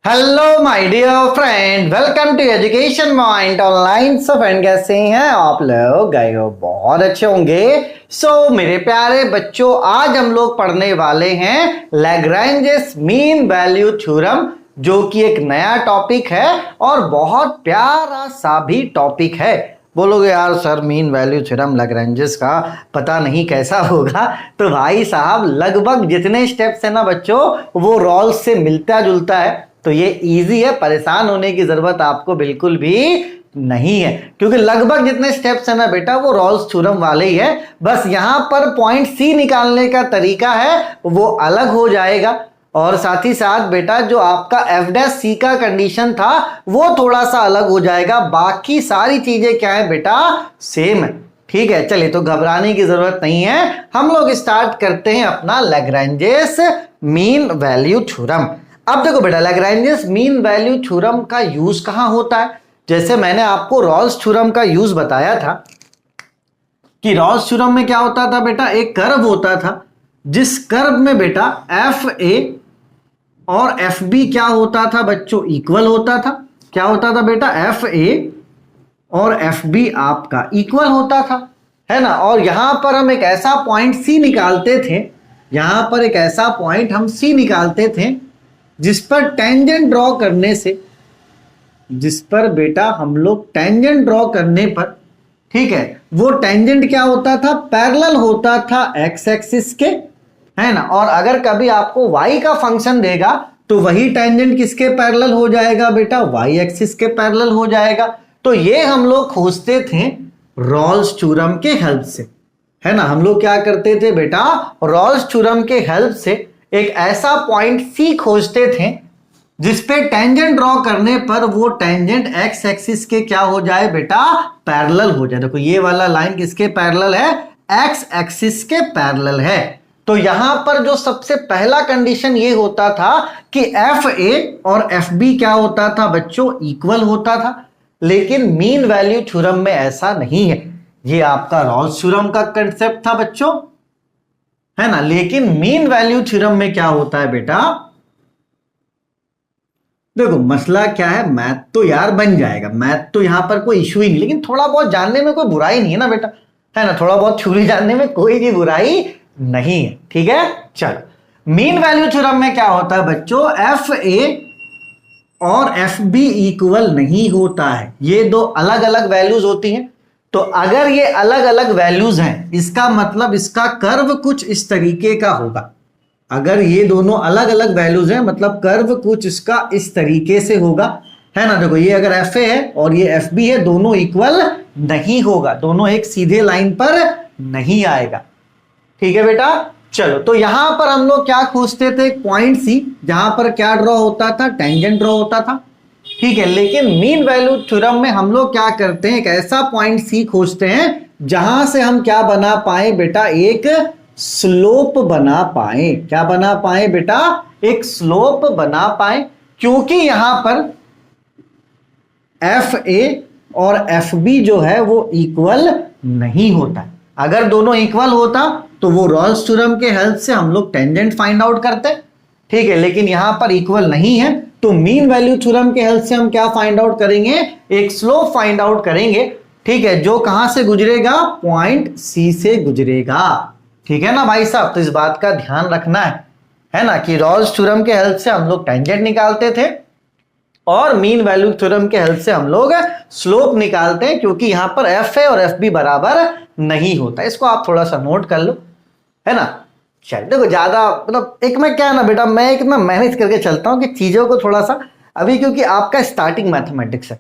Hello my dear friend, welcome to education mind online. So friend, कैसे हैं आप लोग? गए हो बहुत अच्छे होंगे। मेरे प्यारे बच्चों, आज हम लोग पढ़ने वाले हैं लैग्रेंजेस मीन वैल्यू थ्योरम, जो कि एक नया टॉपिक है और बहुत प्यारा सा भी टॉपिक है। बोलोगे यार sir, mean value theorem Lagrange's का पता नहीं कैसा होगा। तो भाई साहब, लगभग जितने स्टेप्स है ना बच्चों, वो रॉल्स से मिलता जुलता है। तो ये इजी है, परेशान होने की जरूरत आपको बिल्कुल भी नहीं है, क्योंकि लगभग जितने स्टेप्स है ना बेटा, वो रॉल्स थ्योरम वाले ही है। बस यहां पर पॉइंट सी निकालने का तरीका है वो अलग हो जाएगा, और साथ ही साथ बेटा जो आपका एफ डैश सी का कंडीशन था वो थोड़ा सा अलग हो जाएगा। बाकी सारी चीजें क्या है बेटा, सेम है। ठीक है, चलिए, तो घबराने की जरूरत नहीं है। हम लोग स्टार्ट करते हैं अपना लैग्रेंजेस मीन वैल्यू थ्योरम। अब देखो बेटा, लैग्रेंजेस मीन वैल्यू थ्योरम का यूज कहां होता है? जैसे मैंने आपको रॉल्स थ्योरम का यूज बताया था कि रॉल्स थ्योरम में क्या होता था बेटा, एक कर्व होता था, जिस कर्व में बेटा एफ ए और एफ बी क्या होता था बच्चों, इक्वल होता था। क्या होता था बेटा, एफ ए और एफ बी आपका इक्वल होता था, है ना। और यहां पर हम एक ऐसा पॉइंट सी निकालते थे, यहां पर एक ऐसा पॉइंट हम सी निकालते थे जिस पर टेंजेंट ड्रॉ करने से, जिस पर बेटा हम लोग टेंजेंट ड्रॉ करने पर, ठीक है, वो टेंजेंट क्या होता था, पैरेलल होता था एक्स एक्सिस के, है ना। और अगर कभी आपको वाई का फंक्शन देगा तो वही टेंजेंट किसके पैरेलल हो जाएगा बेटा, वाई एक्सिस के पैरेलल हो जाएगा। तो ये हम लोग खोजते थे रॉल्स थ्योरम के हेल्प से, है ना। हम लोग क्या करते थे बेटा, रॉल्स थ्योरम के हेल्प से एक ऐसा पॉइंट सी खोजते थे जिसपे टेंजेंट ड्रॉ करने पर वो टेंजेंट एक्स एक्सिस के क्या हो जाए बेटा, पैरेलल हो जाए। देखो ये वाला लाइन किसके पैरेलल है, एक्स एक्सिस के पैरेलल है। तो यहां पर जो सबसे पहला कंडीशन ये होता था कि एफ ए और एफ बी क्या होता था बच्चों, इक्वल होता था। लेकिन मीन वैल्यू थ्योरम में ऐसा नहीं है। ये आपका रॉल्स थ्योरम का कंसेप्ट था बच्चों, है ना। लेकिन मीन वैल्यू थ्योरम में क्या होता है बेटा, देखो मसला क्या है, मैथ तो यार बन जाएगा, मैथ तो यहां पर कोई इशू ही नहीं, लेकिन थोड़ा बहुत जानने में कोई बुराई नहीं है ना बेटा, है ना। थोड़ा बहुत थ्योरी जानने में कोई भी बुराई नहीं है, ठीक है। चलो, मीन वैल्यू थ्योरम में क्या होता है बच्चों, एफ ए और एफ बी इक्वल नहीं होता है। ये दो अलग अलग वैल्यूज होती हैं। तो अगर ये अलग अलग वैल्यूज हैं, इसका मतलब इसका कर्व कुछ इस तरीके का होगा। अगर ये दोनों अलग अलग वैल्यूज हैं, मतलब कर्व कुछ इसका इस तरीके से होगा, है ना। देखो, ये अगर एफ ए है और ये एफ बी है, दोनों इक्वल नहीं होगा, दोनों एक सीधे लाइन पर नहीं आएगा। ठीक है बेटा, चलो। तो यहां पर हम लोग क्या खोजते थे, पॉइंट सी, जहां पर क्या ड्रॉ होता था, टेंजेंट ड्रॉ होता था, ठीक है। लेकिन मीन वैल्यू थ्योरम में हम लोग क्या करते हैं, एक ऐसा पॉइंट सी खोजते हैं जहां से हम क्या बना पाए बेटा, एक स्लोप बना पाए। क्या बना पाए बेटा, एक स्लोप बना पाए। क्योंकि यहां पर एफ ए और एफ बी जो है वो इक्वल नहीं होता। अगर दोनों इक्वल होता तो वो रॉल्स थ्योरम के हेल्प से हम लोग टेंजेंट फाइंड आउट करते, ठीक है। लेकिन यहां पर इक्वल नहीं है, तो मीन वैल्यू थ्योरम के हेल्प से हम क्या फाइंड आउट करेंगे, एक स्लोप फाइंड आउट करेंगे, ठीक है, जो कहां से गुजरेगा, पॉइंट सी से गुजरेगा। ठीक है ना भाई साहब। तो इस बात का ध्यान रखना है ना, कि रॉल्स थ्योरम के हेल्प से हम लोग टेंजेंट निकालते थे और मीन वैल्यू थ्योरम के हेल्प से हम लोग स्लोप निकालते हैं, क्योंकि यहां पर एफ ए और एफ बी बराबर नहीं होता। इसको आप थोड़ा सा नोट कर लो, है ना। चल देखो, ज्यादा मतलब एक में क्या है ना बेटा, मैं एक ना मैनेज करके चलता हूं कि चीजों को थोड़ा सा, अभी क्योंकि आपका स्टार्टिंग मैथमेटिक्स है,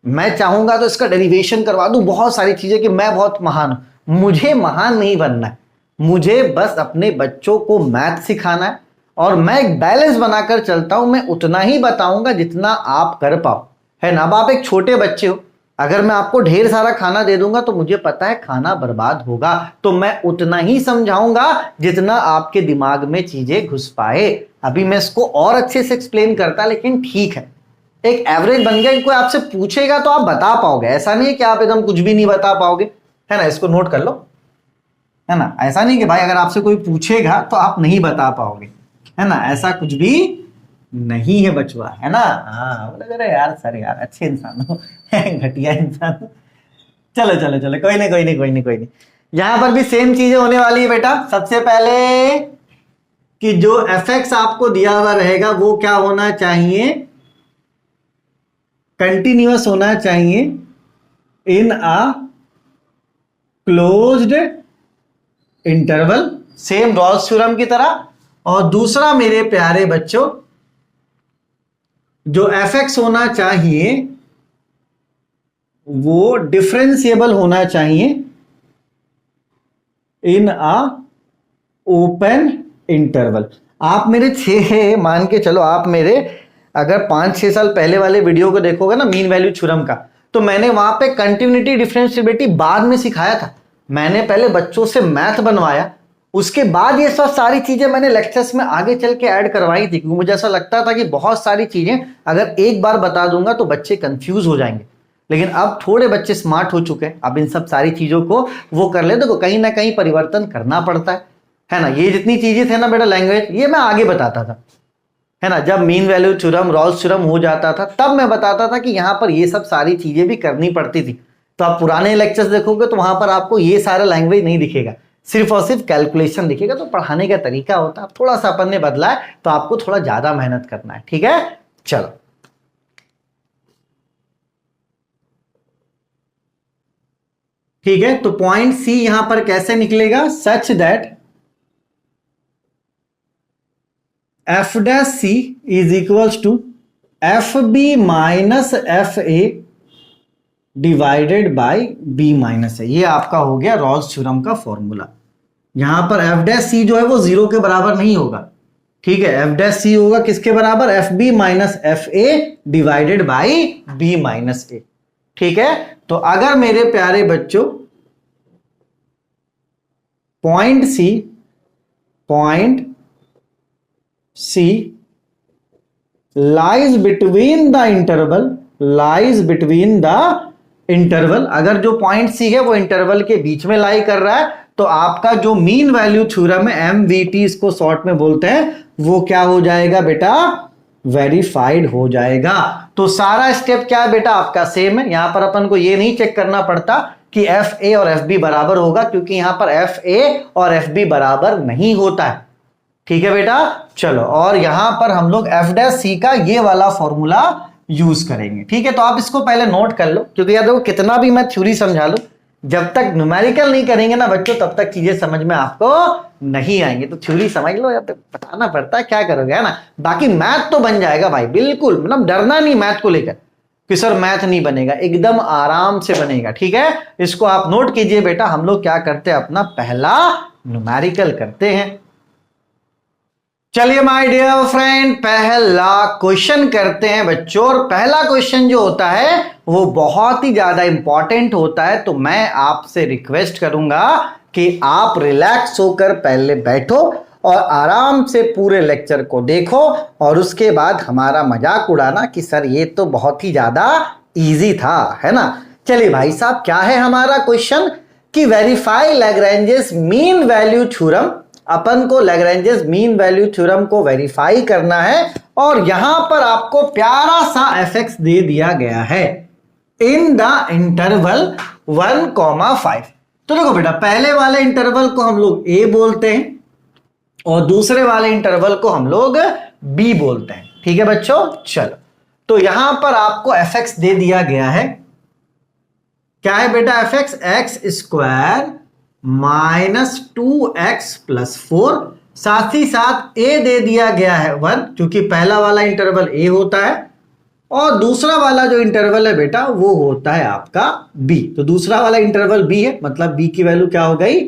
मैं चाहूंगा तो इसका डेरिवेशन करवा दूं, बहुत सारी चीजें कि मैं बहुत महान हूं। मुझे महान नहीं बनना है, मुझे बस अपने बच्चों को मैथ सिखाना है, और मैं एक बैलेंस बनाकर चलता हूं। मैं उतना ही बताऊंगा जितना आप कर पाओ, है ना। अब आप एक छोटे बच्चे हो, अगर मैं आपको ढेर सारा खाना दे दूंगा तो मुझे पता है खाना बर्बाद होगा, तो मैं उतना ही समझाऊंगा जितना आपके दिमाग में चीजें घुस पाए। अभी मैं इसको और अच्छे से एक्सप्लेन करता, लेकिन ठीक है, एक एवरेज बन गया। कोई आपसे पूछेगा तो आप बता पाओगे, ऐसा नहीं है कि आप एकदम कुछ भी नहीं बता पाओगे, है ना। इसको नोट कर लो, है ना। ऐसा नहीं कि भाई अगर आपसे कोई पूछेगा तो आप नहीं बता पाओगे, है ना, ऐसा कुछ भी नहीं है बचवा, है ना। हाँ बोले अरे यार सर यार अच्छे इंसान हो घटिया इंसान हो। चलो चलो चलो, कोई नहीं कोई नहीं कोई नहीं कोई नहीं। यहां पर भी सेम चीजें होने वाली है बेटा। सबसे पहले कि जो एफ आपको दिया हुआ रहेगा वो क्या होना चाहिए, कंटिन्यूअस होना चाहिए in a closed interval, same Rolle's theorem की तरह। और दूसरा मेरे प्यारे बच्चों, जो एफ होना चाहिए वो डिफरेंशिएबल होना चाहिए इन अ ओपन इंटरवल। आप मेरे 6 मान के चलो, आप मेरे अगर 5-6 साल पहले वाले वीडियो को देखोगे ना मीन वैल्यू थ्योरम का, तो मैंने वहां पे कंटिन्यूटी डिफरेंशिएबिलिटी बाद में सिखाया था। मैंने पहले बच्चों से मैथ बनवाया, उसके बाद ये सब सारी चीजें मैंने लेक्चर्स में आगे चल के ऐड करवाई थी, क्योंकि मुझे ऐसा लगता था कि बहुत सारी चीजें अगर एक बार बता दूंगा तो बच्चे कंफ्यूज हो जाएंगे। लेकिन अब थोड़े बच्चे स्मार्ट हो चुके हैं, अब इन सब सारी चीजों को वो कर ले। देखो कहीं ना कहीं परिवर्तन करना पड़ता है ना। ये जितनी चीजें थे ना बेटा लैंग्वेज, ये मैं आगे बताता था, है ना। जब mean value theorem Rolle's theorem हो जाता था तब मैं बताता था कि यहां पर ये सब सारी चीजें भी करनी पड़ती थी। तो आप पुराने लेक्चर्स देखोगे तो वहां पर आपको ये सारा लैंग्वेज नहीं दिखेगा, सिर्फ और सिर्फ कैलकुलेशन दिखेगा। तो पढ़ाने का तरीका होता है, थोड़ा सा अपन ने बदला है, तो आपको थोड़ा ज्यादा मेहनत करना है, ठीक है। चलो ठीक है, तो पॉइंट सी यहां पर कैसे निकलेगा, such that F dash C is equals to F B minus F A divided by B minus A. ये आपका हो गया रॉल्स थ्योरम का फॉर्मूला। यहां पर एफ डैश सी जो है वो 0 के बराबर नहीं होगा, ठीक है। एफ डैश सी होगा किसके बराबर, F B minus F A divided by B minus A, ठीक है। तो अगर मेरे प्यारे बच्चों point C lies between the interval, अगर जो पॉइंट सी है वो इंटरवल के बीच में लाई कर रहा है, तो आपका जो मीन वैल्यू थ्योरम है, एमवीटी इसको शॉर्ट में बोलते हैं, वो क्या हो जाएगा बेटा, वेरीफाइड हो जाएगा। तो सारा स्टेप क्या है बेटा आपका सेम है। यहां पर अपन को ये नहीं चेक करना पड़ता कि एफ ए और एफ बी बराबर होगा, क्योंकि यहां पर एफ ए और एफ बी बराबर नहीं होता है, ठीक है बेटा। चलो, और यहां पर हम लोग एफ डैश सी का ये वाला फॉर्मूला यूज करेंगे, ठीक है। तो आप इसको पहले नोट कर लो, क्योंकि यार देखो कितना भी मैं थ्योरी समझा लूं, जब तक न्यूमेरिकल नहीं करेंगे ना बच्चों, तब तक चीजें समझ में आपको नहीं आएंगे। तो थ्योरी समझ लो या तो बताना पड़ता है, क्या करोगे, है ना। बाकी मैथ तो बन जाएगा भाई, बिल्कुल, मतलब डरना नहीं मैथ को लेकर कि सर मैथ नहीं बनेगा, एकदम आराम से बनेगा, ठीक है। इसको आप नोट कीजिए बेटा। हम लोग क्या करते हैं, अपना पहला न्यूमेरिकल करते हैं। चलिए माय डियर फ्रेंड, पहला क्वेश्चन करते हैं बच्चों। और पहला क्वेश्चन जो होता है वो बहुत ही ज्यादा इंपॉर्टेंट होता है, तो मैं आपसे रिक्वेस्ट करूंगा कि आप रिलैक्स होकर पहले बैठो और आराम से पूरे लेक्चर को देखो, और उसके बाद हमारा मजाक उड़ाना कि सर ये तो बहुत ही ज्यादा इजी था, है ना। चलिए भाई साहब, क्या है हमारा क्वेश्चन कि verify Lagrange's mean value theorem. अपन को लैग्रेंजेस मीन वैल्यू थ्योरम को वेरीफाई करना है, और यहां पर आपको प्यारा सा एफ दे दिया गया है इन द इंटरवल 1,5। तो देखो बेटा, पहले वाले इंटरवल को हम लोग ए बोलते हैं और दूसरे वाले इंटरवल को हम लोग बी बोलते हैं, ठीक है बच्चों। चलो, तो यहां पर आपको एफ दे दिया गया है, क्या है बेटा, F x square minus 2x plus 4, साथ ही साथ a दे दिया गया है 1, क्योंकि पहला वाला इंटरवल a होता है और दूसरा वाला जो इंटरवल है बेटा वो होता है आपका b। तो दूसरा वाला इंटरवल b है, मतलब b की वैल्यू क्या हो गई,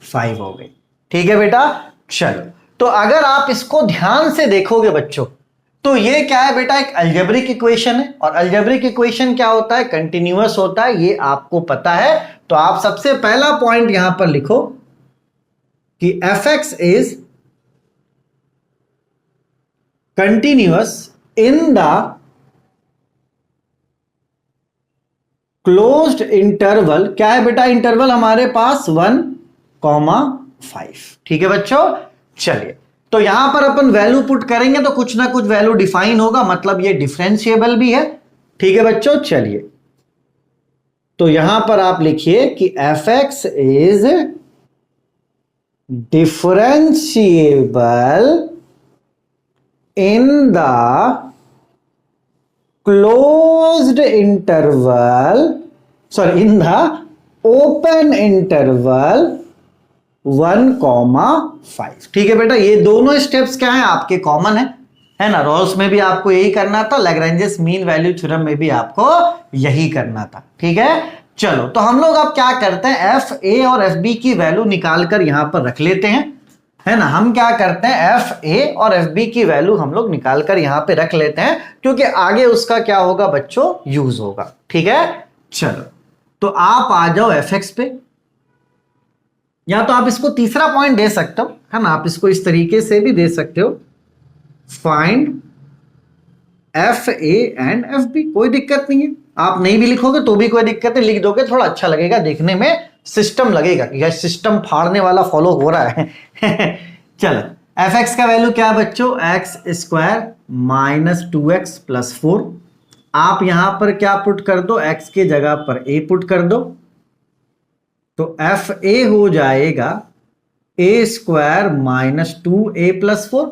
5 हो गई, ठीक है बेटा। चलो, तो अगर आप इसको ध्यान से देखोगे बच्चों, तो ये क्या है बेटा, एक अलजेब्रिक इक्वेशन है, और अलजेब्रिक इक्वेशन क्या होता है, कंटिन्यूअस होता है, ये आपको पता है। तो आप सबसे पहला पॉइंट यहां पर लिखो कि F is continuous in the closed interval. क्या है बेटा, इंटरवल हमारे पास 1,5, ठीक है बच्चों। चलिए, तो यहां पर अपन वैल्यू पुट करेंगे तो कुछ ना कुछ वैल्यू डिफाइन होगा, मतलब ये डिफरेंशिएबल भी है। ठीक है बच्चों, चलिए तो यहां पर आप लिखिए कि F x is differentiable in the closed interval, sorry in the open interval 1,5। ठीक है बेटा, ये दोनों स्टेप्स क्या हैं आपके कॉमन है ना। रोल्स में भी आपको यही करना था, लैग्रेंजेस मीन वैल्यू थ्योरम में भी आपको यही करना था। ठीक है, चलो तो हम लोग अब क्या करते हैं, एफ ए और एफ बी की वैल्यू निकाल कर यहां पर रख लेते हैं, है ना। हम क्या करते हैं, एफ ए और एफ बी की वैल्यू हम लोग निकाल कर यहां पे रख लेते हैं, क्योंकि आगे उसका क्या होगा बच्चों, यूज होगा। ठीक है, चलो तो आप आ जाओ एफ एक्स पे, या तो आप इसको तीसरा पॉइंट दे सकते हो, है ना, आप इसको इस तरीके से भी दे सकते हो, find F A and F B. कोई दिक्कत नहीं है, आप नहीं भी लिखोगे तो भी कोई दिक्कत है, लिख दोगे थोड़ा अच्छा लगेगा, देखने में सिस्टम लगेगा कि यह सिस्टम फाड़ने वाला फॉलो हो रहा है। चलो एफ एक्स का वैल्यू क्या है बच्चों, x square minus 2x plus 4। आप यहां पर क्या पुट कर दो, x के जगह पर a पुट कर दो, तो एफ ए हो जाएगा ए स्क्वायर माइनस 2a प्लस 4।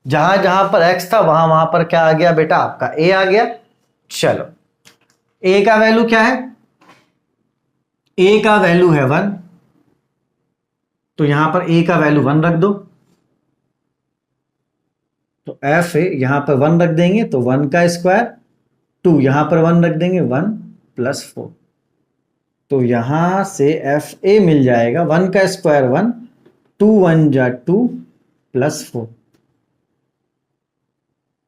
जहां जहां पर x था वहां वहां पर क्या आ गया बेटा, आपका a आ गया। चलो a का वैल्यू क्या है, a का वैल्यू है 1, तो यहां पर a का वैल्यू 1 रख दो, तो एफ ए यहां पर 1 रख देंगे तो 1 का स्क्वायर, 2 यहां पर 1 रख देंगे 1 प्लस 4, तो यहां से एफ ए मिल जाएगा 1 का स्क्वायर 1, 2 1 जा 2 प्लस 4।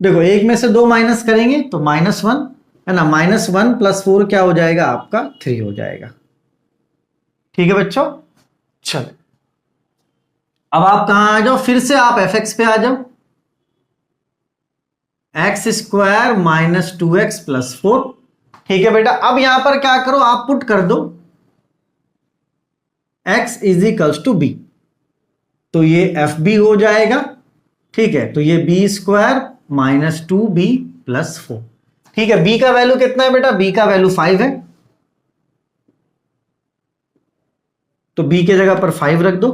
देखो एक में से 2 माइनस करेंगे तो -1 है ना, -1 प्लस 4 क्या हो जाएगा आपका 3 हो जाएगा। ठीक है बच्चों, चलो अब आप कहां आ जाओ, फिर से आप एफ एक्स पे आ जाओ, x square minus 2x plus 4। ठीक है बेटा, अब यहां पर क्या करो, आप पुट कर दो x is equals to B, तो ये एफ बी हो जाएगा। ठीक है, तो ये B square minus 2b plus 4। ठीक है, b का वैल्यू कितना है बेटा, b का वैल्यू 5 है, तो b के जगह पर 5 रख दो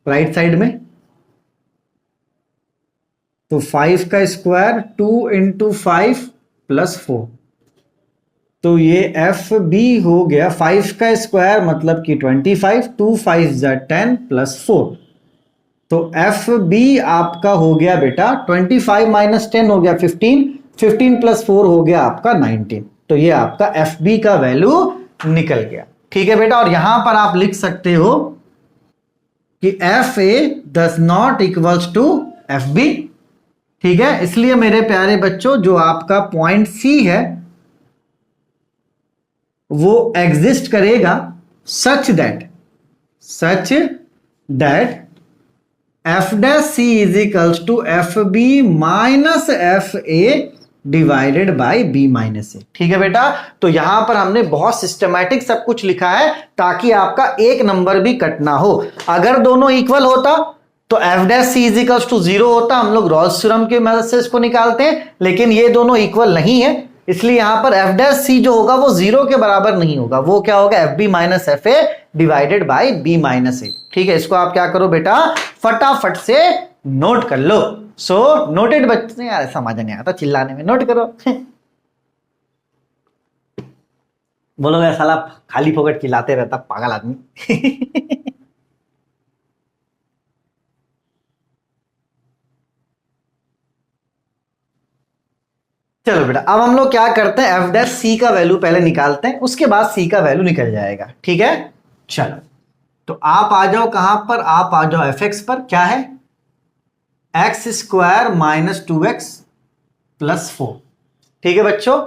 राइट साइड में, तो 5 का स्क्वायर 2 इंटू 5 प्लस 4, तो ये एफ बी हो गया 5 का स्क्वायर मतलब कि 25, 2 5 जा 10 प्लस 4, तो एफ बी आपका हो गया बेटा 25 माइनस 10 हो गया 15, 15 प्लस 4 हो गया आपका 19, तो ये आपका एफ बी का वैल्यू निकल गया। ठीक है बेटा, और यहां पर आप लिख सकते हो कि F A does not equals to F B. ठीक है, इसलिए मेरे प्यारे बच्चों जो आपका पॉइंट सी है वो एग्जिस्ट करेगा such that F dash C is equals to F B minus F A divided by B minus A. ठीक है बेटा, तो यहां पर हमने बहुत सिस्टमैटिक सब कुछ लिखा है ताकि आपका एक नंबर भी कट ना हो। अगर दोनों इक्वल होता तो F dash C is equals to 0 होता, हम लोग रॉल्स थ्योरम की मदद से इसको निकालते हैं, लेकिन ये दोनों इक्वल नहीं है, इसलिए यहां पर एफ डैश सी जो होगा वो 0 के बराबर नहीं होगा, वो क्या होगा F B minus F A divided by B minus A. ठीक है, इसको आप क्या करो बेटा फटाफट से नोट कर लो। सो नोटेड बच्चे, यार समझ नहीं आता चिल्लाने में, नोट करो। बोलोगे साला खाली फोकट चिल्लाते रहता पागल आदमी। चलो बेटा, अब हम लोग क्या करते हैं, एफ डैश सी का वैल्यू पहले निकालते हैं, उसके बाद सी का वैल्यू निकल जाएगा। ठीक है, चलो तो आप आ जाओ कहां पर, आप आ जाओ एफ एक्स पर, क्या है x square minus 2x plus 4। ठीक है बच्चों,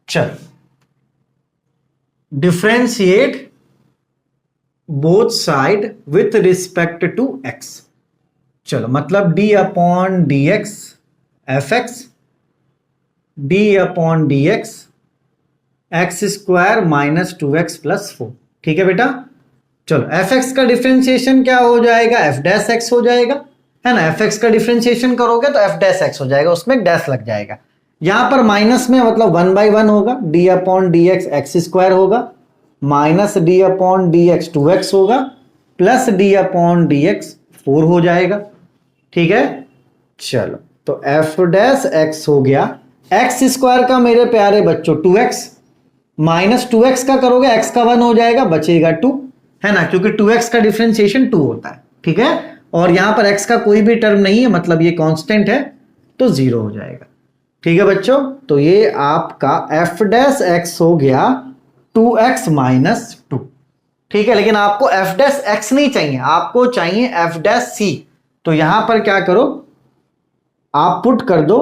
चलो differentiate both side with respect to x। चलो मतलब d upon D X F X, D upon D X square minus 2x plus 4। ठीक है बेटा, चलो एफ एक्स का डिफ्रेंशिएशन क्या हो जाएगा, एफ डैश एक्स हो जाएगा। है ना, एफ एक्स का डिफ्रेंशिएशन करोगे तो एफ डैश एक्स हो जाएगा, उसमें एक डैश लग जाएगा। यहां पर माइनस में मतलब 1/1 होगा, D upon D X X square होगा, minus D upon D X 2x होगा, plus D upon D X 4 हो जाएगा। ठीक है, चलो तो एफ डैश एक्स हो गया, एक्स स्क्वायर का मेरे प्यारे बच्चों 2x, माइनस 2x का करोगे x का 1 हो जाएगा, बचेगा 2, है ना, क्योंकि 2x का डिफरेंशिएशन 2 होता है। ठीक है, और यहां पर x का कोई भी टर्म नहीं है, मतलब ये कांस्टेंट है, तो 0 हो जाएगा। ठीक है बच्चों, तो ये आपका एफ डैश एक्स हो गया 2x माइनस 2। ठीक है, लेकिन आपको एफ डैश एक्स नहीं चाहिए, आपको चाहिए एफ डैश सी। तो यहां पर क्या करो, आप पुट कर दो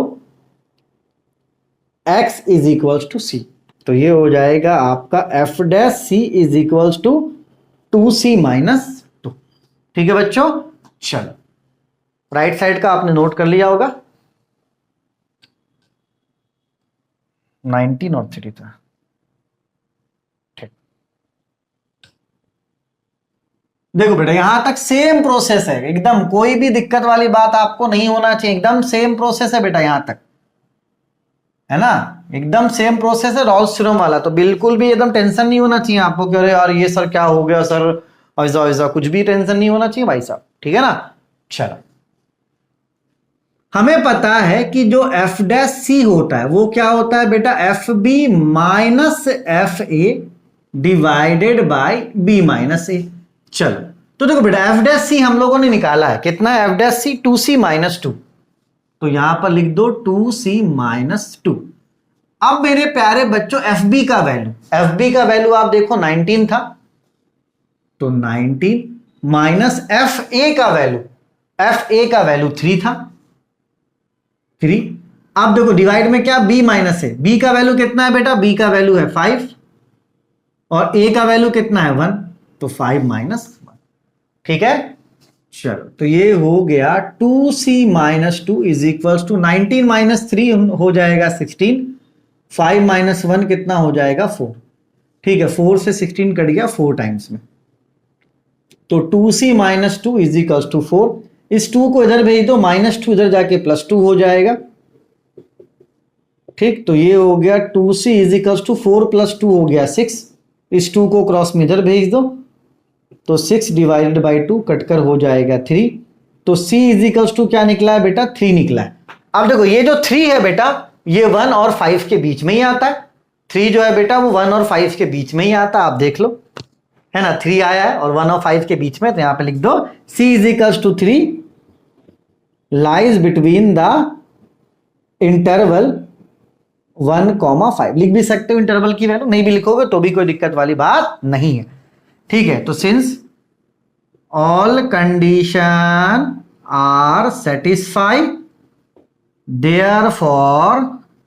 x is equals to C, तो ये हो जाएगा आपका F dash C is equals to 2c minus 2। ठीक है बच्चों, चलो राइट साइड का आपने नोट कर लिया होगा, 19 और 3 था। ठीक, देखो बेटा यहां तक सेम प्रोसेस है, एकदम कोई भी दिक्कत वाली बात आपको नहीं होना चाहिए, एकदम सेम प्रोसेस है बेटा यहां तक, है ना, एकदम सेम प्रोसेस है रॉल्स थ्योरम वाला, तो बिल्कुल भी एकदम टेंशन नहीं होना चाहिए आपको कि अरे यार ये सर क्या हो गया सर, ऐसा ऐसा कुछ भी टेंशन नहीं होना चाहिए भाई साहब। ठीक है ना, चलो हमें पता है कि जो एफ डैश सी होता है वो क्या होता है बेटा, F B minus F A divided by B minus A. चलो तो देखो बेटा एफ डैश सी हम लोगों ने निकाला है, कितना है एफ डैश सी, 2c माइनस 2, तो यहां पर लिख दो 2c माइनस 2। अब मेरे प्यारे बच्चों एफ बी का वैल्यू, एफ बी का वैल्यू आप देखो 19 था, तो 19 माइनस एफ ए का वैल्यू, एफ ए का वैल्यू 3 था, 3। अब देखो डिवाइड में क्या, b माइनस है, b का वैल्यू कितना है बेटा, b का वैल्यू है 5 और a का वैल्यू कितना है 1, तो 5 माइनस 1। ठीक है, चलो तो ये हो गया 2c minus 2 is equals to 19 minus 3 हो जाएगा 16, 5 माइनस 1 कितना हो जाएगा 4। ठीक है, 4 से 16 कट गया 4 टाइम्स में, तो 2c minus 2 is equals to 4, इस 2 को इधर भेज दो, माइनस 2 इधर जाके प्लस 2 हो जाएगा। ठीक, तो ये हो गया 2c is equals to 4 plus 2 हो गया 6, इस 2 को क्रॉस में इधर भेज दो, तो 6 डिवाइडेड बाई 2 कटकर हो जाएगा 3, तो c इज इक्वल्स टू क्या निकला है बेटा, 3 निकला है। अब देखो ये जो 3 है बेटा ये 1 और 5 के बीच में ही आता है, 3 जो है बेटा वो 1 और 5 के बीच में ही आता है, आप देख लो, है ना, 3 आया है और 1 और 5 के बीच में, तो यहां पे लिख दो c is equals to 3 lies between the interval 1,5। लिख भी सकते हो इंटरवल की वैल्यू, नहीं भी लिखोगे तो भी कोई दिक्कत वाली बात नहीं है। ठीक है, तो since all condition are satisfied therefore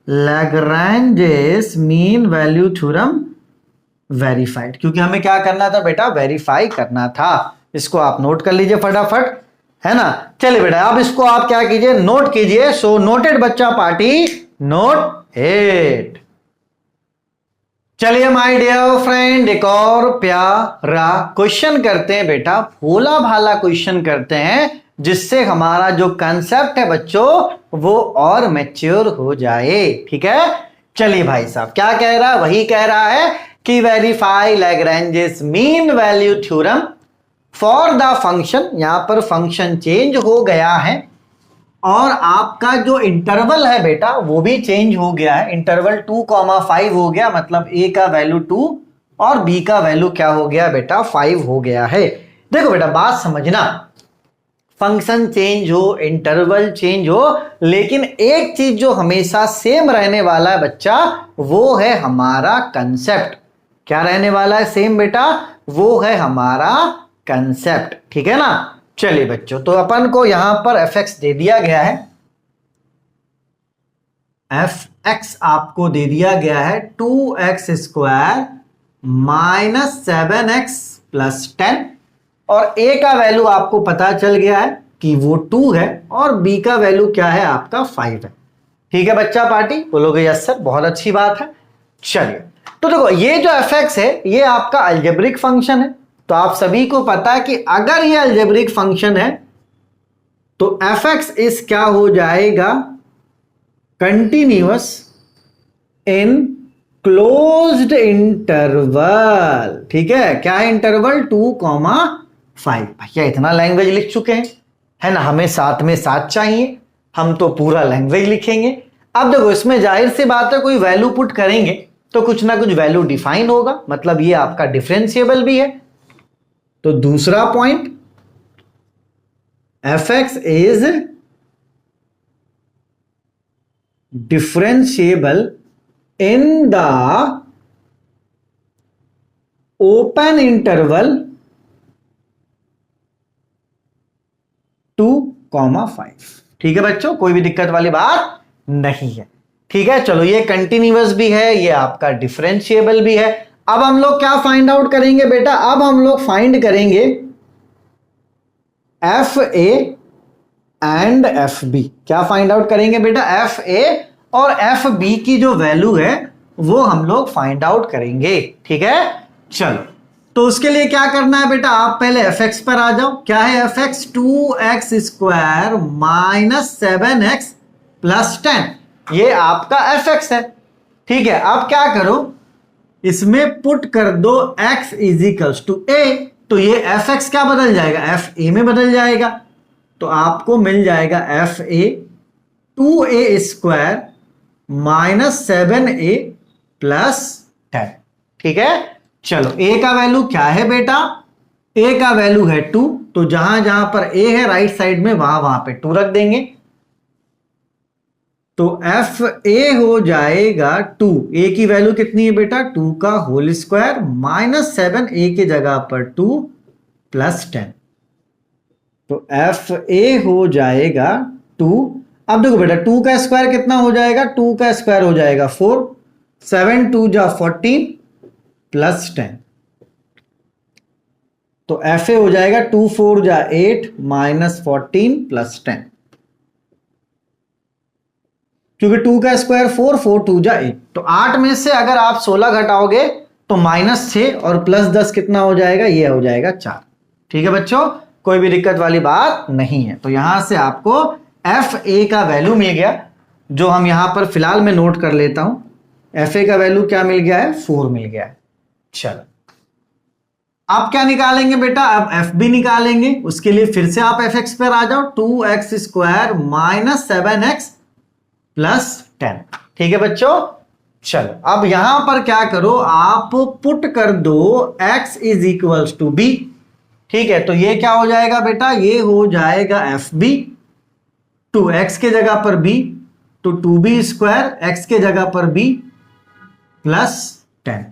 Lagrange's mean value theorem verified, क्योंकि हमें क्या करना था बेटा, वेरीफाई करना था। इसको आप नोट कर लीजिए फटाफट, है ना। चलिए बेटा अब इसको आप क्या कीजिए, नोट कीजिए। सो नोटेड बच्चा पार्टी, नोट इट। चलिए माय डियर फ्रेंड एक और प्यारा क्वेश्चन करते हैं बेटा, भोला भाला क्वेश्चन करते हैं जिससे हमारा जो कंसेप्ट है बच्चों वो और मैच्योर हो जाए। ठीक है, चलिए भाई साहब क्या कह रहा है, वही कह रहा है कि verify Lagrange's mean value theorem for the function. यहां पर फंक्शन चेंज हो गया है और आपका जो इंटरवल है बेटा वो भी चेंज हो गया है। इंटरवल 2,5 हो गया, मतलब a का वैल्यू 2 और b का वैल्यू क्या हो गया बेटा 5 हो गया है। देखो बेटा बात समझना, फंक्शन चेंज हो, इंटरवल चेंज हो, लेकिन एक चीज जो हमेशा सेम रहने वाला है बच्चा वो है हमारा कंसेप्ट। क्या रहने वाला है सेम बेटा, वो है हमारा कंसेप्ट। ठीक है ना। चलिए बच्चों, तो अपन को यहां पर fx दे दिया गया है, fx आपको दे दिया गया है 2x square minus 7x plus 10 और a का वैल्यू आपको पता चल गया है कि वो 2 है और b का वैल्यू क्या है आपका 5 है। ठीक है बच्चा पार्टी, बोलोगे यस सर, बहुत अच्छी बात है। चलिए तो देखो ये जो fx है ये आपका अलजेब्रिक फंक्शन है, तो आप सभी को पता है कि अगर ये अलजेब्रिक फंक्शन है तो एफ एक्स इस क्या हो जाएगा, कंटिन्यूअस इन क्लोज्ड इंटरवल। ठीक है, क्या है इंटरवल, 2,5। भैया इतना लैंग्वेज लिख चुके हैं, है ना, हमें साथ में साथ चाहिए, हम तो पूरा लैंग्वेज लिखेंगे। अब देखो इसमें जाहिर सी बात है कोई वैल्यू पुट करेंगे तो कुछ ना कुछ वैल्यू डिफाइन होगा, मतलब ये आपका डिफरेंशिएबल भी है। तो दूसरा point, F x is differentiable in the open interval 2,5। ठीक है बच्चों, कोई भी दिक्कत वाली बात नहीं है। ठीक है, चलो ये कंटिन्यूअस भी है, ये आपका डिफरेंशिएबल भी है। अब हम लोग क्या फाइंड आउट करेंगे बेटा, अब हम लोग फाइंड करेंगे F A and F B. क्या फाइंड आउट करेंगे बेटा, एफ ए और एफ बी की जो वैल्यू है वो हम लोग फाइंड आउट करेंगे। ठीक है, चलो तो उसके लिए क्या करना है बेटा, आप पहले एफ एक्स पर आ जाओ। क्या है F x, 2x² minus 7x plus 10, ये आपका एफ एक्स है। ठीक है, अब क्या करो, इसमें पुट कर दो x इजिकल्स टू ए, तो ये एफ एक्स क्या बदल जाएगा, एफ ए में बदल जाएगा। तो आपको मिल जाएगा F A 2a² minus 7a plus 10। ठीक है, चलो a का वैल्यू क्या है बेटा, a का वैल्यू है 2, तो जहां जहां पर a है राइट साइड में वहां वहां पे 2 रख देंगे। तो एफ ए हो जाएगा 2, a की वैल्यू कितनी है बेटा, 2 का होल स्क्वायर माइनस 7 a की जगह पर 2 प्लस 10। तो एफ ए हो जाएगा 2। अब देखो बेटा 2 का स्क्वायर कितना हो जाएगा, 2 का स्क्वायर हो जाएगा 4, 7 2 जा 14 प्लस 10। तो एफ ए हो जाएगा 2 4 जा 8 माइनस 14 प्लस 10, क्योंकि 2 का स्क्वायर 4, 4 2 जा 8। तो 8 में से अगर आप 16 घटाओगे तो माइनस 6 और प्लस 10 कितना हो जाएगा, ये हो जाएगा 4। ठीक है बच्चों, कोई भी दिक्कत वाली बात नहीं है। तो यहां से आपको एफ ए का वैल्यू मिल गया, जो हम यहां पर फिलहाल मैं नोट कर लेता हूं। एफ ए का वैल्यू क्या मिल गया है, 4 मिल गया है। चलो आप क्या निकालेंगे बेटा, अब एफ बी निकालेंगे। उसके लिए फिर से आप एफ एक्स पर आ जाओ, 2x² माइनस 7x प्लस 10। ठीक है बच्चों, चलो अब यहां पर क्या करो, आप पुट कर दो x is equals to B. ठीक है, तो ये क्या हो जाएगा बेटा, ये हो जाएगा एफ बी, 2x के जगह पर b, तो 2b² x के जगह पर b प्लस 10।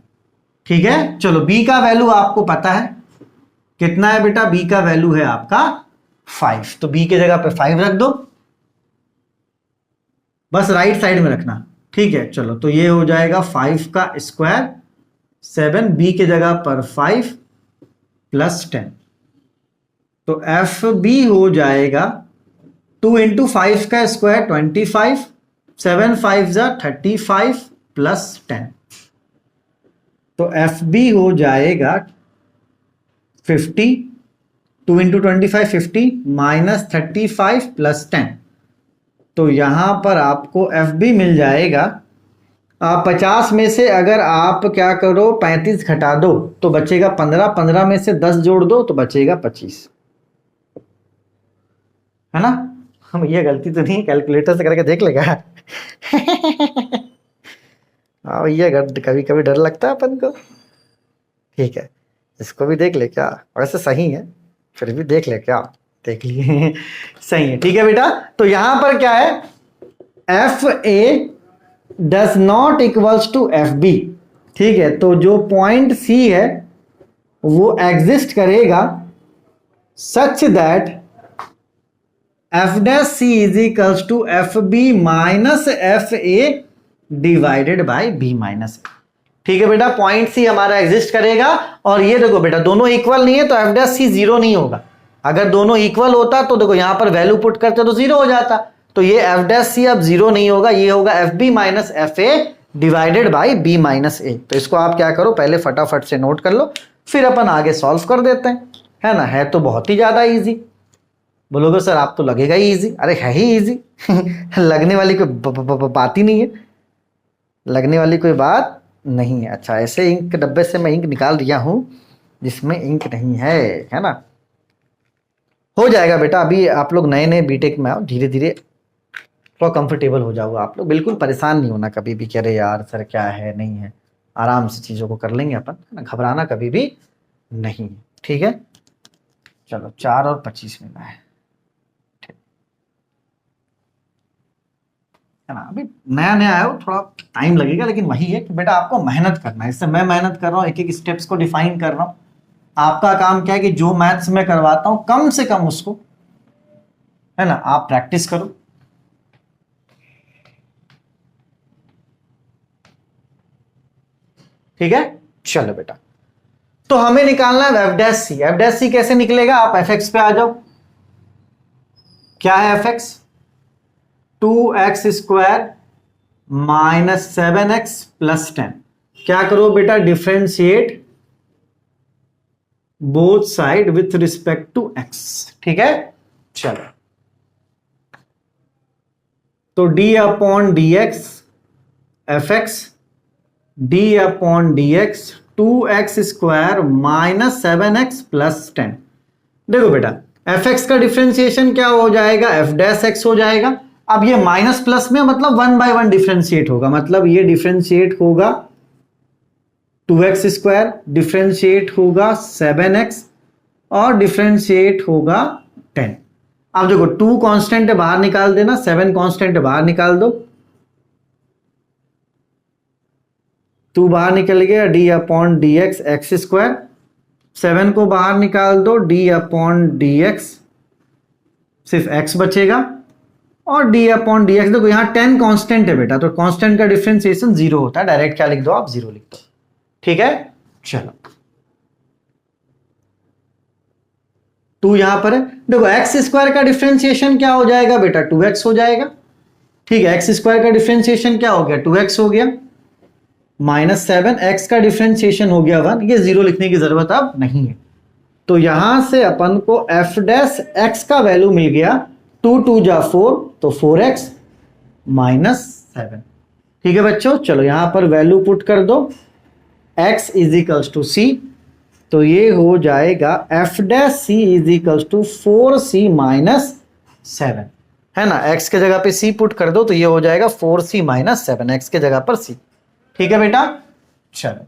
ठीक है, चलो b का वैल्यू आपको पता है कितना है बेटा, b का वैल्यू है आपका 5, तो b के जगह पर 5 रख दो, बस राइट साइड में रखना। ठीक है, चलो तो ये हो जाएगा 5 का स्क्वायर 7, b के जगह पर 5 प्लस 10। तो एफ बी हो जाएगा 2 इंटू 5 का स्क्वायर 25, 7 5 जा 35 प्लस 10। तो एफ बी हो जाएगा 50, 2 इंटू 25 50 माइनस 35 प्लस 10। तो यहां पर आपको एफ बी मिल जाएगा 50 में से अगर आप क्या करो 35 घटा दो तो बचेगा 15, 15 में से 10 जोड़ दो तो बचेगा 25, है ना। हम ये गलती तो नहीं, कैलकुलेटर से करके देख लेगा। हाँ भैया, कभी कभी डर लगता है अपन को। ठीक है, इसको भी देख ले क्या, वैसे सही है फिर भी देख ले क्या, देख लिए। सही है, ठीक है बेटा। तो यहां पर क्या है, F A does not equals to F B. ठीक है, तो जो पॉइंट सी है वो एग्जिस्ट करेगा such that F dash C is equals to F B minus F A divided by B minus A. ठीक है बेटा, पॉइंट सी हमारा एग्जिस्ट करेगा। और ये देखो बेटा, दोनों इक्वल नहीं है तो एफ डैश सी 0 नहीं होगा। अगर दोनों इक्वल होता तो देखो यहां पर वैल्यू पुट करते तो 0 हो जाता। तो ये एफ डैश सी अब 0 नहीं होगा, ये होगा F B minus F A divided by B minus A. तो इसको आप क्या करो, पहले फटाफट से नोट कर लो, फिर अपन आगे सॉल्व कर देते हैं, है ना। है तो बहुत ही ज्यादा इजी। बोलोगे सर आप तो लगेगा ही इजी, अरे है ही इजी लगने वाली कोई बात ही नहीं है, लगने वाली कोई बात नहीं है। अच्छा, ऐसे इंक डब्बे से मैं इंक निकाल दिया हूं जिसमें इंक नहीं है ना। हो जाएगा बेटा, अभी आप लोग नए नए बीटेक में आओ, धीरे धीरे थोड़ा कंफर्टेबल हो जाओगे आप लोग। बिल्कुल परेशान नहीं होना कभी भी कि अरे यार सर क्या है नहीं है, आराम से चीज़ों को कर लेंगे अपन, है ना, घबराना कभी भी नहीं है, ठीक है। चलो 4 और 25 मिला है, ठीक है ना। अभी नया नया आया हो, थोड़ा टाइम लगेगा, लेकिन वही है कि बेटा आपको मेहनत करना है। इससे मैं मेहनत कर रहा हूँ, एक एक स्टेप्स को डिफाइन कर रहा हूँ। आपका काम क्या है कि जो मैथ्स में करवाता हूँ कम से कम उसको, है ना, आप प्रैक्टिस करो। ठीक है, चलो बेटा, तो हमें निकालना है एफ डैश सी। एफ डैश सी कैसे निकलेगा, आप एफ एक्स पे आ जाओ। क्या है F x, 2x² minus 7x plus 10। क्या करो बेटा, differentiate both side with respect to x, ठीक है। चलो, तो d upon D X F X, D upon D X 2x² minus 7x plus 10। देखो बेटा, एफ एक्स का डिफ्रेंसिएशन क्या हो जाएगा, एफ डैश एक्स हो जाएगा। अब ये माइनस प्लस में मतलब 1 बाय 1 डिफ्रेंशिएट होगा, मतलब ये डिफ्रेंशिएट होगा 2x², डिफ्रेंशिएट होगा 7x और डिफ्रेंशिएट होगा 10। अब देखो 2 कांस्टेंट है, बाहर निकाल देना, 7 कांस्टेंट है, बाहर निकाल दो, 2 बाहर निकल गया, D upon D x x², 7 को बाहर निकाल दो, डी अपॉन डी एक्स, सिर्फ x बचेगा, और डी अपॉन डी एक्स। देखो यहां 10 कांस्टेंट है बेटा, तो कांस्टेंट का डिफरेंशिएशन 0 होता है, डायरेक्ट क्या लिख दो आप, 0 लिख दो, ठीक है। चलो 2 यहां पर है, देखो x² का डिफरेंशिएशन क्या हो जाएगा बेटा, 2x हो जाएगा, ठीक है। x² का डिफरेंशिएशन क्या हो गया, 2x हो गया, माइनस 7x का डिफरेंशिएशन हो गया 1, ये 0 लिखने की जरूरत अब नहीं है। तो यहां से अपन को एफ डैश एक्स का वैल्यू मिल गया 2 2 जा 4, तो 4x माइनस 7, ठीक है बच्चों। चलो यहां पर वैल्यू पुट कर दो, x is equals to C, तो ये हो जाएगा F dash C is equals to 4c minus 7, है ना। x के जगह पे c पुट कर दो, तो ये हो जाएगा 4c माइनस 7, x के जगह पर c, ठीक है बेटा। चलो,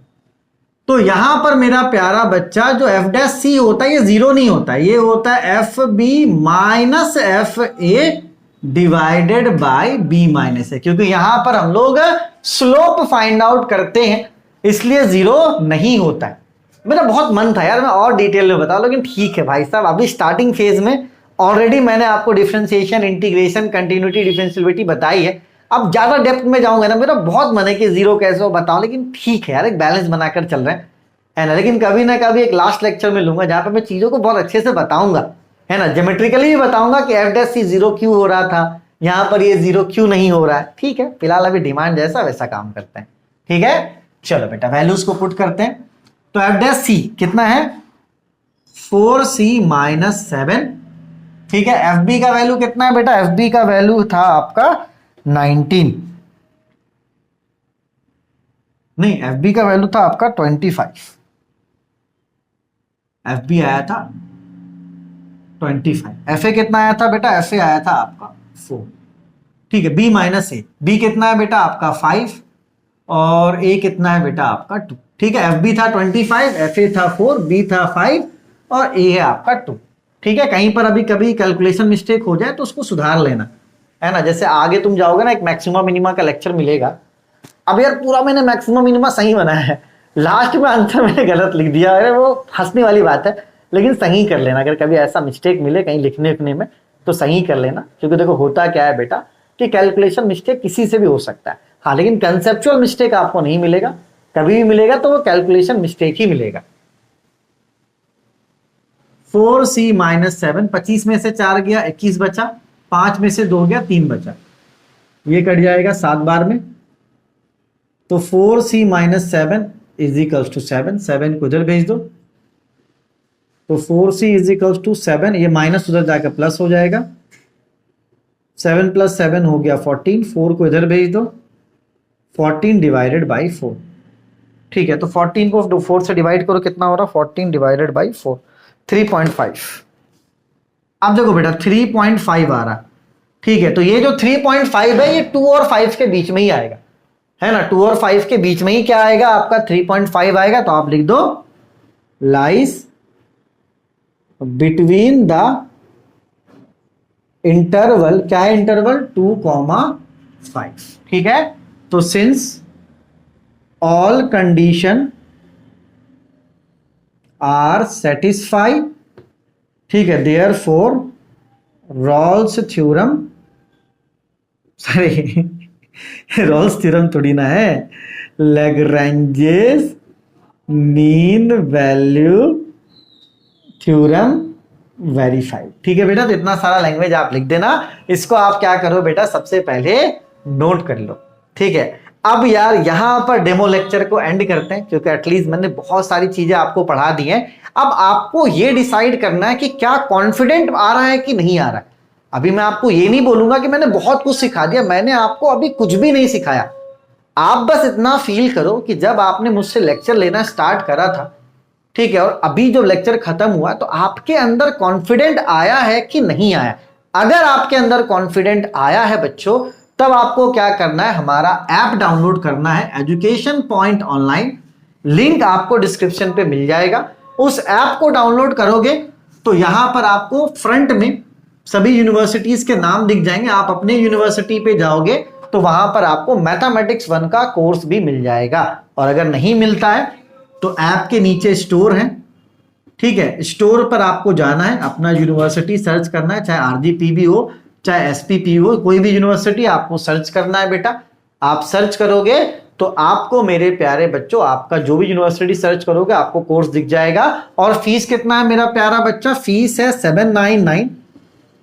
तो यहां पर मेरा प्यारा बच्चा जो एफ डैश सी होता है ये 0 नहीं होता है, ये होता है F B minus F A divided by B minus A, क्योंकि यहां पर हम लोग स्लोप फाइंड आउट करते हैं, इसलिए 0 नहीं होता है। मेरा बहुत मन था यार मैं और डिटेल में बताऊं, लेकिन ठीक है भाई साहब, अभी स्टार्टिंग फेज में ऑलरेडी मैंने आपको डिफरेंशिएशन, इंटीग्रेशन, कंटिन्यूटी, डिफरेंशियबिलिटी बताई है। अब ज्यादा डेप्थ में जाऊंगा ना, मेरा बहुत मन है कि 0 कैसे हो बताऊं, लेकिन ठीक है यार, एक बैलेंस बनाकर चल रहे हैं, है ना। लेकिन कभी ना कभी एक लास्ट लेक्चर में लूंगा जहां पे मैं चीजों को बहुत अच्छे से बताऊंगा, है ना, ज्योमेट्रिकली भी बताऊंगा कि एफ डैश सी 0 क्यों हो रहा था, यहां पर ये 0 क्यों नहीं हो रहा है, ठीक है। फिलहाल अभी डिमांड जैसा वैसा काम करते हैं, ठीक है। चलो बेटा वैल्यूज को पुट करते हैं, तो एफ डैश सी कितना है, 4c माइनस 7, ठीक है। एफ बी का वैल्यू कितना है बेटा, एफ बी का वैल्यू था आपका 19, नहीं एफ बी का वैल्यू था आपका 25, एफ बी आया था 25, एफ ए कितना आया था बेटा, एफ ए आया था आपका 4, ठीक है। बी माइनस ए, बी कितना है बेटा आपका 5, और ए कितना है बेटा आपका 2, ठीक है। एफ बी था 25, एफ ए था 4, बी था 5 और ए है आपका 2, ठीक है। कहीं पर अभी कभी कैलकुलेशन मिस्टेक हो जाए तो उसको सुधार लेना, है ना। जैसे आगे तुम जाओगे ना, एक मैक्सिमम मिनिमा का लेक्चर मिलेगा। अब यार पूरा मैंने मैक्सिमम मिनिमा सही बनाया है, लास्ट में आंसर मैंने गलत लिख दिया, अरे वो हंसने वाली बात है, लेकिन सही कर लेना। अगर कभी ऐसा मिस्टेक मिले कहीं लिखने उखने में तो सही कर लेना, क्योंकि देखो होता क्या है बेटा कि कैलकुलेशन मिस्टेक किसी से भी हो सकता है, हाँ, लेकिन कंसेप्चुअल मिस्टेक आपको नहीं मिलेगा, कभी भी मिलेगा तो वो कैलकुलेशन मिस्टेक ही मिलेगा। 4c माइनस 7, 25 में से 4 गया 21 बचा, 5 में से 2 गया 3 बचा, ये कट जाएगा 7 बार में, तो 4c minus 7 is equals to 7, 7 को इधर भेज दो, तो 4c इज इक्वल टू 7, ये माइनस उधर जाकर प्लस हो जाएगा, 7 + 7 हो गया 14, 4 को इधर भेज दो, 14 डिवाइडेड बाई 4। ठीक है, तो 14 को 4 से डिवाइड करो, कितना हो रहा है 14 डिवाइडेड बाई 4, 3.5। अब देखो बेटा 3.5 आ रहा। ठीक है, तो ये जो 3.5 है ये 2 और 5 के बीच में ही आएगा, है ना। 2 और 5 के बीच में ही क्या आएगा आपका 3.5 आएगा। तो आप लिख दो लाइज बिटवीन द इंटरवल, क्या है इंटरवल 2,5। ठीक है, तो since all condition are satisfy, ठीक है, therefore Rolle's theorem, sorry Rolle's theorem थोड़ी ना है, Lagrange's mean value theorem verified. ठीक है बेटा, तो इतना सारा लैंग्वेज आप लिख देना, इसको आप क्या करो बेटा सबसे पहले नोट कर लो। ठीक है, अब यार यहां पर डेमो लेक्चर को एंड करते हैं, क्योंकि एटलीस्ट मैंने बहुत सारी चीजें आपको पढ़ा दी हैं। अब आपको ये डिसाइड करना है कि क्या कॉन्फिडेंट आ रहा है कि नहीं आ रहा है। अभी मैं आपको ये नहीं बोलूंगा कि मैंने बहुत कुछ सिखा दिया, मैंने आपको अभी कुछ भी नहीं सिखाया। आप बस इतना फील करो कि जब आपने मुझसे लेक्चर लेना स्टार्ट करा था, ठीक है, और अभी जो लेक्चर खत्म हुआ, तो आपके अंदर कॉन्फिडेंट आया है कि नहीं आया। अगर आपके अंदर कॉन्फिडेंट आया है बच्चों, तब आपको क्या करना है, हमारा ऐप डाउनलोड करना है, एजुकेशन पॉइंट ऑनलाइन। लिंक आपको डिस्क्रिप्शन पे मिल जाएगा। उस ऐप को डाउनलोड करोगे तो यहां पर आपको फ्रंट में सभी यूनिवर्सिटीज के नाम दिख जाएंगे। आप अपने यूनिवर्सिटी पे जाओगे तो वहां पर आपको मैथमेटिक्स 1 का कोर्स भी मिल जाएगा। और अगर नहीं मिलता है तो ऐप के नीचे स्टोर है, ठीक है, स्टोर पर आपको जाना है, अपना यूनिवर्सिटी सर्च करना है, चाहे आरजीपीवी हो चाहे एसपीपी हो, कोई भी यूनिवर्सिटी आपको सर्च करना है बेटा। आप सर्च करोगे तो आपको मेरे प्यारे बच्चों, आपका जो भी यूनिवर्सिटी सर्च करोगे आपको कोर्स दिख जाएगा। और फीस कितना है मेरा प्यारा बच्चा, फीस है 799,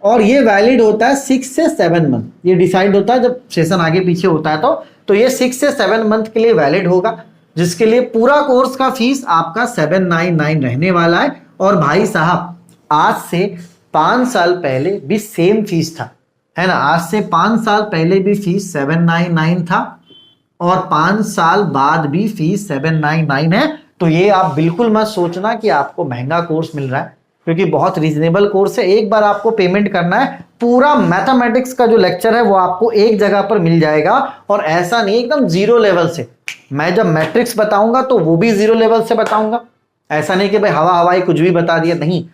और ये वैलिड होता है 6 से 7 मंथ। ये डिसाइड होता है जब सेशन आगे पीछे होता है तो ये 6 से 7 मंथ के लिए वैलिड होगा, जिसके लिए पूरा कोर्स का फीस आपका 799 रहने वाला है। और भाई साहब आज से 5 साल पहले भी सेम फीस था, है ना। आज से 5 साल पहले भी फीस 799 था और 5 साल बाद भी फीस 799 है। तो ये आप बिल्कुल मत सोचना कि आपको महंगा कोर्स मिल रहा है, क्योंकि बहुत रीजनेबल कोर्स है। एक बार आपको पेमेंट करना है, पूरा मैथमेटिक्स का जो लेक्चर है वो आपको एक जगह पर मिल जाएगा। और ऐसा नहीं एकदम जीरो लेवल से, मैं जब मैट्रिक्स बताऊंगा तो वो भी जीरो लेवल से बताऊंगा। ऐसा नहीं कि भाई हवा हवाई कुछ भी बता दिया, नहीं,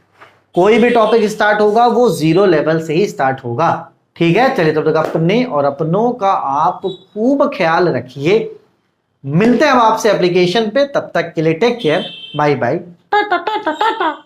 कोई भी टॉपिक स्टार्ट होगा वो जीरो लेवल से ही स्टार्ट होगा। ठीक है, चलिए तब तक अपने और अपनों का आप खूब ख्याल रखिए। मिलते हैं अब आपसे एप्लीकेशन पे, तब तक के लिए टेक केयर, बाय बाय, टाटा टाटा टाटा।